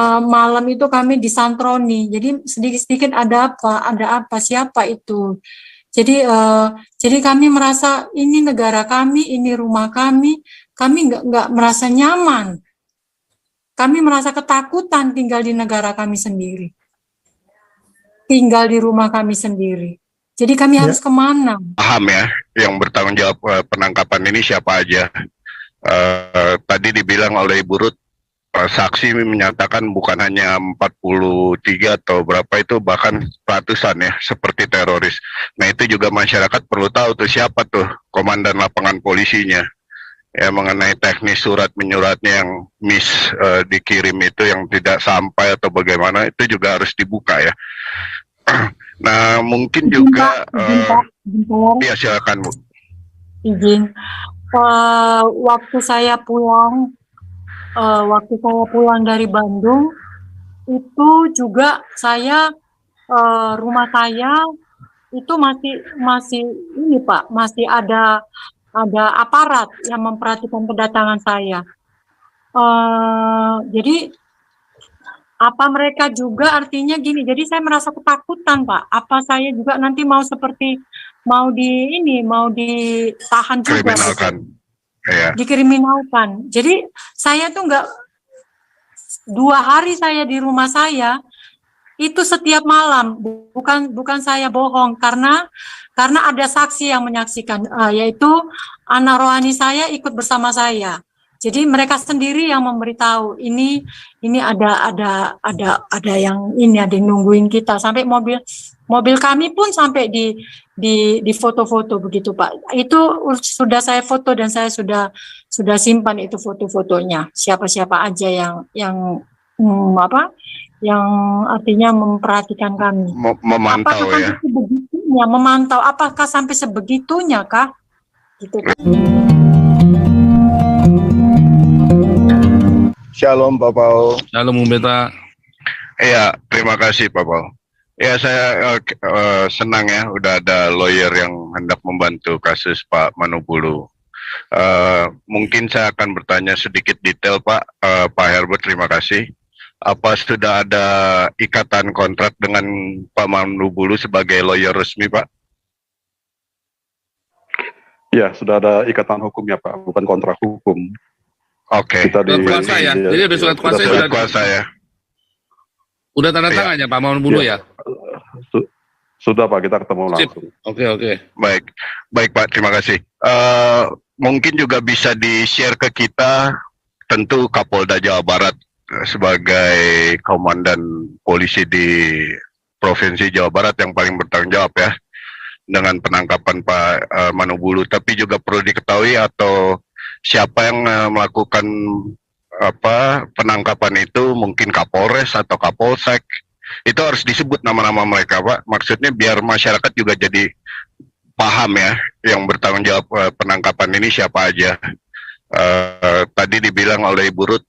malam itu kami disantroni. Jadi sedikit-sedikit ada apa, siapa itu. Jadi kami merasa ini negara kami, ini rumah kami nggak merasa nyaman. Kami merasa ketakutan tinggal di negara kami sendiri, tinggal di rumah kami sendiri. Jadi kami harus kemana? Paham ya, yang bertanggung jawab penangkapan ini siapa aja. Tadi dibilang oleh Ibu Ruth, saksi menyatakan bukan hanya 43 atau berapa itu, bahkan ratusan ya, seperti teroris. Nah itu juga masyarakat perlu tahu tuh siapa tuh komandan lapangan polisinya. Ya mengenai teknis surat menyuratnya yang dikirim itu yang tidak sampai atau bagaimana, itu juga harus dibuka ya. Nah mungkin juga ya silakan Bu. Izin. Waktu saya pulang dari Bandung itu juga saya rumah saya itu masih ini Pak, masih ada aparat yang memperhatikan kedatangan saya. Jadi apa mereka juga artinya gini, jadi saya merasa ketakutan Pak, apa saya juga nanti mau ditahan juga, dikriminalkan. Jadi saya tuh nggak, 2 hari saya di rumah saya itu setiap malam, bukan saya bohong, karena ada saksi yang menyaksikan, yaitu anak rohani saya ikut bersama saya. Jadi mereka sendiri yang memberitahu ini ada yang ini, ada yang nungguin kita, sampai mobil kami pun sampai di foto-foto begitu Pak. Itu sudah saya foto dan saya sudah simpan itu foto-fotonya. Siapa-siapa aja yang artinya memperhatikan kami. Memantau ya. Memantau, apakah sampai sebegitunya kah? Gitu. Shalom Pak Paul. Shalom Beta. Iya, terima kasih Pak Paul. Ya saya senang ya udah ada lawyer yang hendak membantu kasus Pak Manubulu. Mungkin saya akan bertanya sedikit detail Pak. Pak Herbert, terima kasih. Apa sudah ada ikatan kontrak dengan Pak Manubulu sebagai lawyer resmi Pak? Ya, sudah ada ikatan hukumnya Pak, bukan kontrak hukum. Oke. Surat kuasa ya. Jadi ada surat kuasa surat kuasa ya. Udah tanda tangan ya Pak Manubulu ya? Sudah Pak, kita ketemu langsung. Oke. Baik Pak, terima kasih. Mungkin juga bisa di-share ke kita, tentu Kapolda Jawa Barat sebagai komandan polisi di Provinsi Jawa Barat yang paling bertanggung jawab ya dengan penangkapan Pak Manubulu. Tapi juga perlu diketahui atau siapa yang melakukan penangkapan itu, mungkin Kapolres atau Kapolsek, itu harus disebut nama-nama mereka Pak. Maksudnya biar masyarakat juga jadi paham ya, yang bertanggung jawab penangkapan ini siapa aja. Tadi dibilang oleh Ibu Ruth,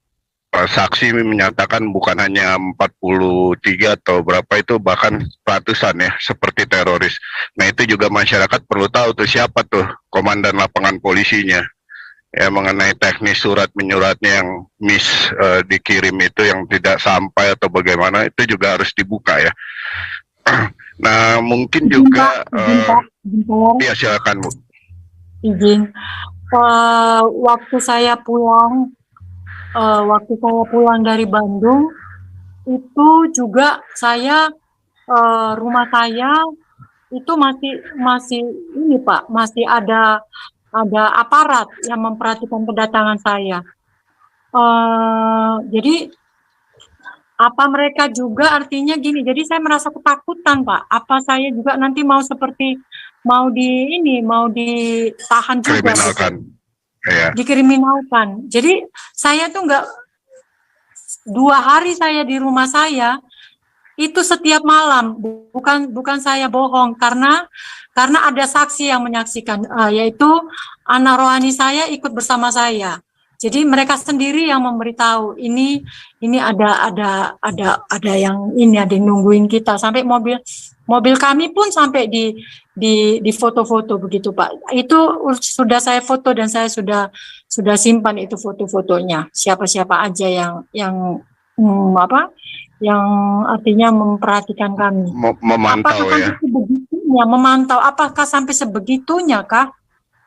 saksi menyatakan bukan hanya 43 atau berapa itu, bahkan ratusan ya, seperti teroris. Nah itu juga masyarakat perlu tahu tuh siapa tuh komandan lapangan polisinya. Ya mengenai teknis surat menyuratnya yang dikirim itu yang tidak sampai atau bagaimana, itu juga harus dibuka ya. Nah mungkin juga ya silakan Bu. Izin. Waktu saya pulang dari Bandung itu juga saya rumah saya itu masih ini Pak, masih ada aparat yang memperhatikan kedatangan saya. Jadi apa mereka juga artinya gini, jadi saya merasa ketakutan Pak, apa saya juga nanti mau ditahan juga, dikriminalkan. Jadi saya tuh nggak, 2 hari saya di rumah saya itu setiap malam, bukan saya bohong, karena ada saksi yang menyaksikan, yaitu anak rohani saya ikut bersama saya. Jadi mereka sendiri yang memberitahu ini ada yang ini, ada yang nungguin kita, sampai mobil kami pun sampai di foto-foto begitu Pak. Itu sudah saya foto dan saya sudah simpan itu foto-fotonya. Siapa-siapa aja yang apa yang artinya memperhatikan kami. Memantau Apakah ya. sampai sebegitunya memantau? Apakah sampai sebegitunya kah?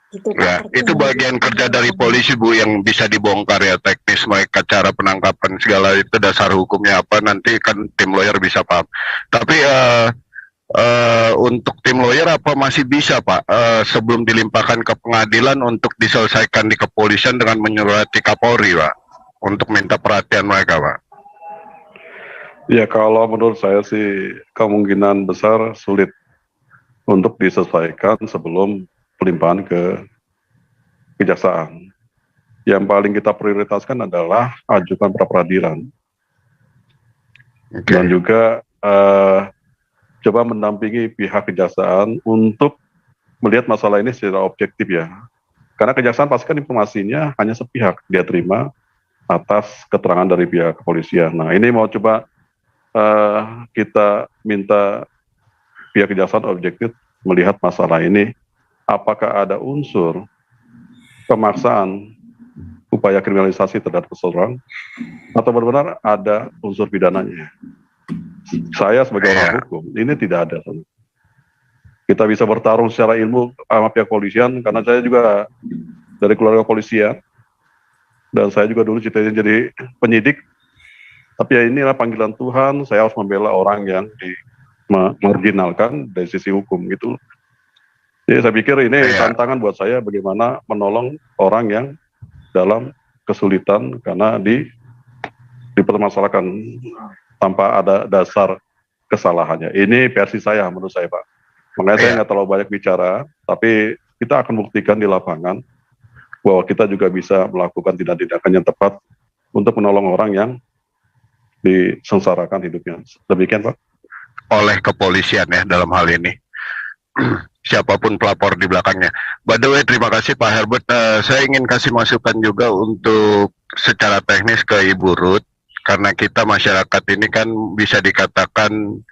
Gitu, Pak. Ya, itu bagian kerja dari polisi Bu yang bisa dibongkar ya, teknis mereka, cara penangkapan segala itu dasar hukumnya apa, nanti kan tim lawyer bisa paham. Tapi untuk tim lawyer apa masih bisa Pak sebelum dilimpahkan ke pengadilan untuk diselesaikan di kepolisian dengan menyurati Kapolri Pak untuk minta perhatian mereka Pak? Ya, kalau menurut saya sih kemungkinan besar sulit untuk diselesaikan sebelum pelimpahan ke kejaksaan. Yang paling kita prioritaskan adalah ajukan pra peradilan. Dan juga coba mendampingi pihak kejaksaan untuk melihat masalah ini secara objektif ya. Karena kejaksaan pasti kan informasinya hanya sepihak, dia terima atas keterangan dari pihak kepolisian. Nah, ini mau coba kita minta pihak kejaksaan objektif melihat masalah ini, apakah ada unsur pemaksaan upaya kriminalisasi terhadap seseorang atau benar-benar ada unsur pidananya. Saya sebagai orang hukum, ini tidak ada. Kita bisa bertarung secara ilmu sama pihak kepolisian, karena saya juga dari keluarga polisian, dan saya juga dulu cita-cita jadi penyidik. Tapi ya inilah panggilan Tuhan, saya harus membela orang yang dimarginalkan dari sisi hukum gitu. Jadi saya pikir ini tantangan buat saya bagaimana menolong orang yang dalam kesulitan karena dipermasalahkan tanpa ada dasar kesalahannya. Ini versi saya menurut saya Pak. Makanya saya nggak terlalu banyak bicara, tapi kita akan buktikan di lapangan bahwa kita juga bisa melakukan tindakan-tindakan yang tepat untuk menolong orang yang disengsarakan hidupnya. Demikian Pak. Oleh kepolisian ya dalam hal ini. Siapapun pelapor di belakangnya. By the way, terima kasih Pak Herbert. Saya ingin kasih masukan juga untuk secara teknis ke Ibu Ruth, karena kita masyarakat ini kan bisa dikatakan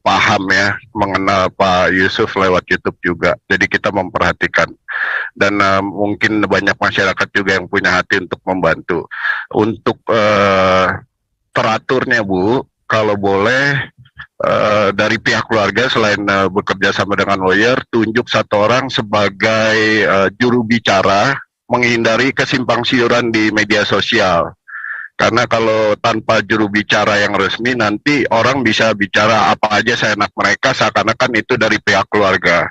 paham ya, mengenal Pak Yusuf lewat YouTube juga. Jadi kita memperhatikan. Dan mungkin banyak masyarakat juga yang punya hati untuk membantu. Untuk teraturnya Bu, kalau boleh dari pihak keluarga selain bekerja sama dengan lawyer, tunjuk satu orang sebagai juru bicara menghindari kesimpang siuran di media sosial. Karena kalau tanpa juru bicara yang resmi, nanti orang bisa bicara apa aja seenak mereka, seakan-akan itu dari pihak keluarga.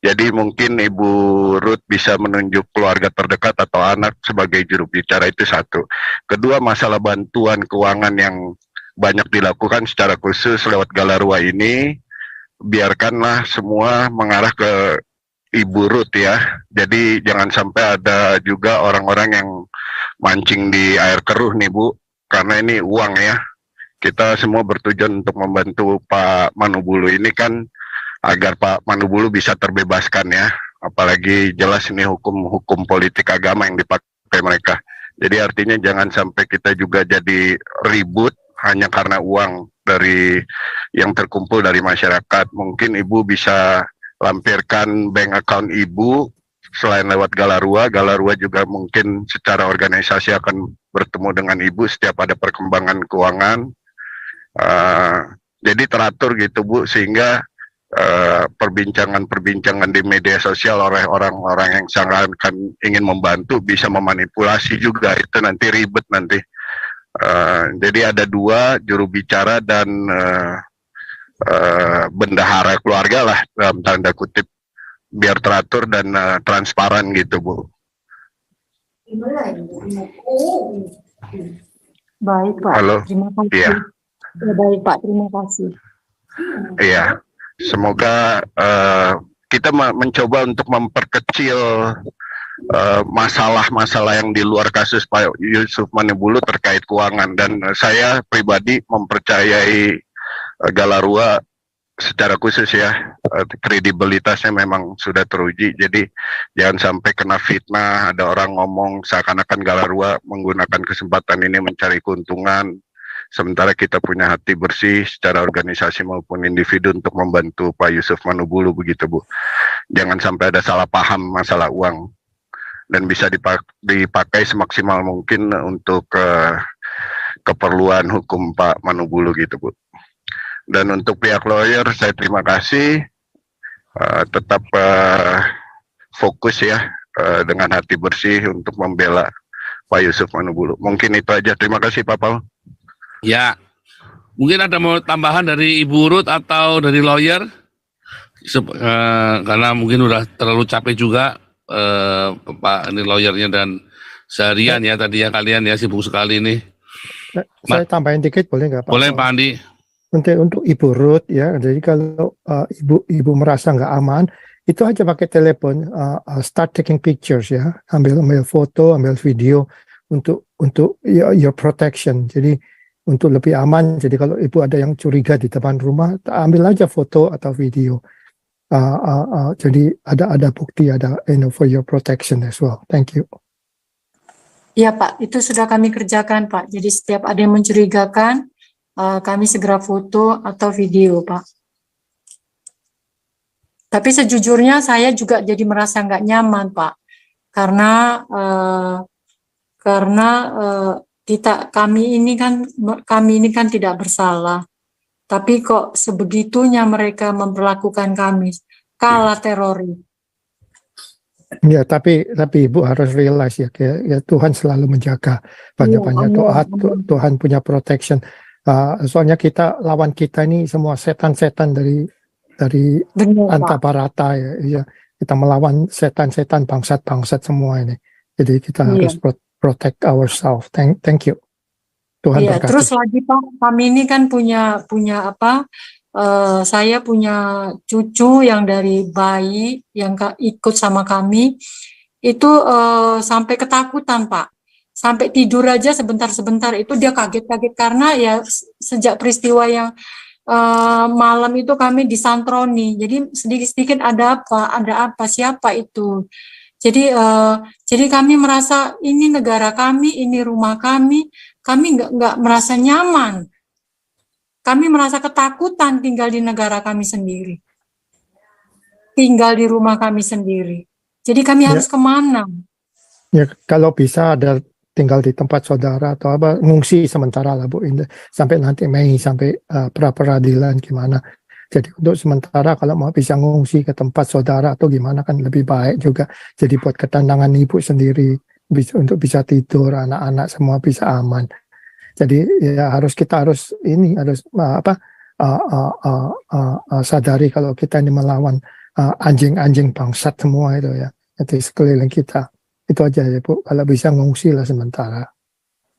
Jadi mungkin Ibu Ruth bisa menunjuk keluarga terdekat atau anak sebagai juru bicara, itu satu. Kedua, masalah bantuan keuangan yang banyak dilakukan secara khusus lewat Galarua ini, biarkanlah semua mengarah ke Ibu Ruth ya. Jadi jangan sampai ada juga orang-orang yang mancing di air keruh nih Bu, karena ini uang ya. Kita semua bertujuan untuk membantu Pak Manubulu ini kan, agar Pak Manubulu bisa terbebaskan ya. Apalagi jelas ini hukum politik agama yang dipakai mereka. Jadi artinya jangan sampai kita juga jadi ribut hanya karena uang dari yang terkumpul dari masyarakat. Mungkin Ibu bisa lampirkan bank account Ibu selain lewat Galarua. Galarua juga mungkin secara organisasi akan bertemu dengan Ibu setiap ada perkembangan keuangan. Jadi teratur gitu Bu, sehingga perbincangan-perbincangan di media sosial oleh orang-orang yang sangat ingin membantu bisa memanipulasi juga, itu nanti ribet nanti. Jadi ada dua, juru bicara dan bendahara keluarga lah dalam tanda kutip, biar teratur dan transparan gitu Bu. Baik Pak. Halo. Terima kasih. Iya. Ya, baik Pak, terima kasih. Iya, semoga kita mencoba untuk memperkecil masalah-masalah yang di luar kasus Pak Yusuf Manubulu terkait keuangan, dan saya pribadi mempercayai Galarua secara khusus ya, kredibilitasnya memang sudah teruji. Jadi jangan sampai kena fitnah, ada orang ngomong seakan-akan Galarua menggunakan kesempatan ini mencari keuntungan, sementara kita punya hati bersih secara organisasi maupun individu untuk membantu Pak Yusuf Manubulu, begitu Bu. Jangan sampai ada salah paham masalah uang, dan bisa dipakai semaksimal mungkin untuk keperluan hukum Pak Manubulu gitu Bu. Dan untuk pihak lawyer saya terima kasih, tetap fokus ya dengan hati bersih untuk membela Pak Yusuf Manubulu. Mungkin itu aja. Terima kasih Pak Paul. Ya, mungkin ada mau tambahan dari Ibu Ruth atau dari lawyer? Karena mungkin udah terlalu capek juga Pak ini lawyernya dan seharian ya tadi ya kalian ya sibuk sekali ini. Saya tambahin dikit boleh nggak Pak? Boleh Pak Andi. Untuk Ibu Ruth ya, jadi kalau ibu merasa nggak aman, itu aja pakai telepon, start taking pictures ya, ambil foto, ambil video untuk your protection. Jadi untuk lebih aman, jadi kalau ibu ada yang curiga di depan rumah, ambil aja foto atau video. Jadi ada bukti, ada for your protection as well. Thank you. Ya Pak, itu sudah kami kerjakan Pak. Jadi setiap ada yang mencurigakan, kami segera foto atau video Pak. Tapi sejujurnya saya juga jadi merasa nggak nyaman Pak, karena kami ini kan tidak bersalah, tapi kok sebegitunya mereka memperlakukan kami, kalah teroris. Ya, tapi Ibu harus realize ya, Tuhan selalu menjaga, banyak-banyak doa, Tuhan punya protection. Soalnya lawan kita ini semua setan-setan dari Antabarata ya, kita melawan setan-setan, bangsat-bangsat semua ini. Jadi kita harus protect ourselves. Thank you. Tuhan berkati. Terus lagi Pak, kami ini kan punya apa? Saya punya cucu yang dari bayi yang ikut sama kami itu sampai ketakutan Pak, sampai tidur aja sebentar-sebentar itu dia kaget-kaget karena ya sejak peristiwa yang malam itu kami disantroni, jadi sedikit-sedikit ada apa siapa itu, jadi kami merasa ini negara kami, ini rumah kami nggak merasa nyaman. Kami merasa ketakutan tinggal di negara kami sendiri, tinggal di rumah kami sendiri. Jadi kami harus kemana? Ya kalau bisa ada tinggal di tempat saudara atau apa, ngungsi sementara lah Bu, sampai nanti Mei sampai pra-peradilan gimana. Jadi untuk sementara kalau mau bisa ngungsi ke tempat saudara atau gimana kan lebih baik juga. Jadi buat ketenangan Ibu sendiri, untuk bisa tidur, anak-anak semua bisa aman. Jadi ya kita harus sadari kalau kita ini melawan anjing-anjing bangsat semua itu ya, itu sekeliling kita. Itu aja ya Bu, kalau bisa ngungsi lah sementara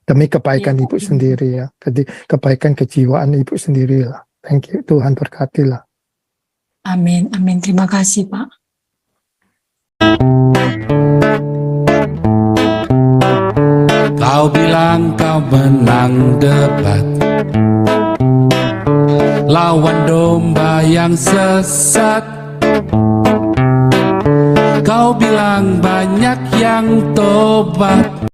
demi kebaikan Ibu sendiri ya, jadi kebaikan kejiwaan Ibu sendiri lah. Thank you, Tuhan berkati lah. Amin, amin. Terima kasih Pak. Kau bilang kau menang debat lawan domba yang sesat. Kau bilang banyak yang tobat.